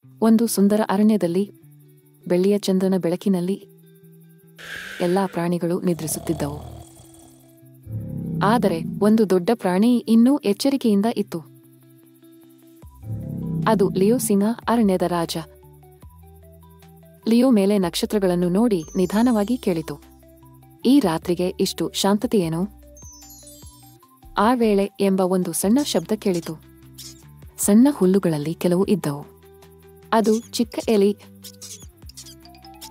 ಒಂದು ಸುಂದರ ಅರಣ್ಯದಲ್ಲಿ ಬೆಳ್ಳಿಯ ಚಂದ್ರನ ಬೆಳಕಿನಲ್ಲಿ ಎಲ್ಲಾ ಪ್ರಾಣಿಗಳು ನಿದ್ರಿಸುತ್ತಿದ್ದವು. ಆದರೆ ಒಂದು ದೊಡ್ಡ ಪ್ರಾಣಿ ಇನ್ನೂ ಎಚ್ಚರಿಕೆಯಿಂದ ಇತ್ತು. ಅದು ಲಿಯೋ ಸಿಂಹ, ಅರಣ್ಯದ ರಾಜ. ಲಿಯೋ ಮೇಲೆ ನಕ್ಷತ್ರಗಳನ್ನು ನೋಡಿ ನಿಧಾನವಾಗಿ ಕೇಳಿತು, ಈ ರಾತ್ರಿಗೆ ಇಷ್ಟು ಶಾಂತತೆಯೇನು? ಆ ವೇಳೆ ಎಂಬ ಒಂದು ಸಣ್ಣ ಶಬ್ದ ಕೇಳಿತು. ಸಣ್ಣ ಹುಲ್ಲುಗಳಲ್ಲಿ ಕೆಲವು ಇದ್ದವು. ಅದು ಚಿಕ್ಕ ಎಲಿ.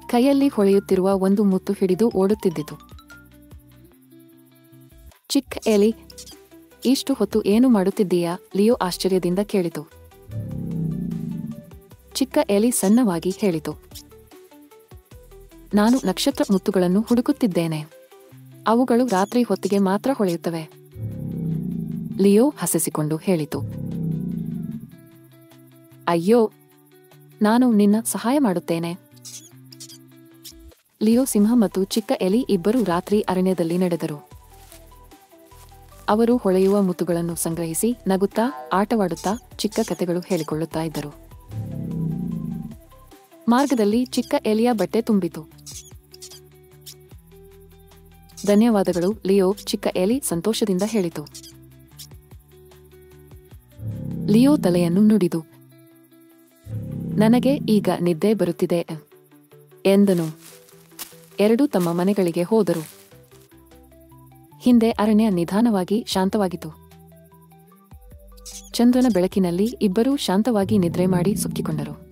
ಕೈಯಲ್ಲಿ ಹೊಳೆಯುತ್ತಿರುವ ಒಂದು ಮುತ್ತು ಹಿಡಿದು ಓಡುತ್ತಿದ್ದಿತು. ಚಿಕ್ಕ ಎಲಿ, ಇಷ್ಟು ಹೊತ್ತು ಏನು ಮಾಡುತ್ತಿದ್ದೀಯಾ? ಲಿಯೋ ಆಶ್ಚರ್ಯದಿಂದ ಕೇಳಿತು. ಚಿಕ್ಕ ಎಲಿ ಸಣ್ಣವಾಗಿ ಹೇಳಿತು, ನಾನು ನಕ್ಷತ್ರ ಮುತ್ತುಗಳನ್ನು ಹುಡುಕುತ್ತಿದ್ದೇನೆ. ಅವುಗಳು ರಾತ್ರಿ ಹೊತ್ತಿಗೆ ಮಾತ್ರ ಹೊಳೆಯುತ್ತವೆ. ಲಿಯೋ ಹಸಸಿಕೊಂಡು ಹೇಳಿತು, ಅಯ್ಯೋ, ನಾನು ನಿನ್ನ ಸಹಾಯ ಮಾಡುತ್ತೇನೆ. ಲಿಯೋ ಸಿಂಹ ಮತ್ತು ಚಿಕ್ಕ ಎಲಿ ಇಬ್ಬರು ರಾತ್ರಿ ಅರಣ್ಯದಲ್ಲಿ ನಡೆದರು. ಅವರು ಹೊಳೆಯುವ ಮುತ್ತುಗಳನ್ನು ಸಂಗ್ರಹಿಸಿ ನಗುತ್ತಾ, ಆಟವಾಡುತ್ತಾ, ಚಿಕ್ಕ ಕಥೆಗಳು ಹೇಳಿಕೊಳ್ಳುತ್ತಾ ಇದ್ದರು. ಮಾರ್ಗದಲ್ಲಿ ಚಿಕ್ಕ ಎಲಿಯ ಬಟ್ಟೆ ತುಂಬಿತು. ಧನ್ಯವಾದಗಳು ಲಿಯೋ, ಚಿಕ್ಕ ಎಲಿ ಸಂತೋಷದಿಂದ ಹೇಳಿತು. ಲಿಯೋ ತಲೆಯನ್ನು ನುಡಿದು, ನನಗೆ ಈಗ ನಿದ್ದೆ ಬರುತ್ತಿದೆ ಎಂದನು. ಎರಡೂ ತಮ್ಮ ಮನೆಗಳಿಗೆ ಹೋದರು. ಹಿಂದೆ ಅರಣ್ಯ ನಿಧಾನವಾಗಿ ಶಾಂತವಾಗಿತ್ತು. ಚಂದ್ರನ ಬೆಳಕಿನಲ್ಲಿ ಇಬ್ಬರೂ ಶಾಂತವಾಗಿ ನಿದ್ರೆ ಮಾಡಿ ಸುಕ್ಕಿಕೊಂಡರು.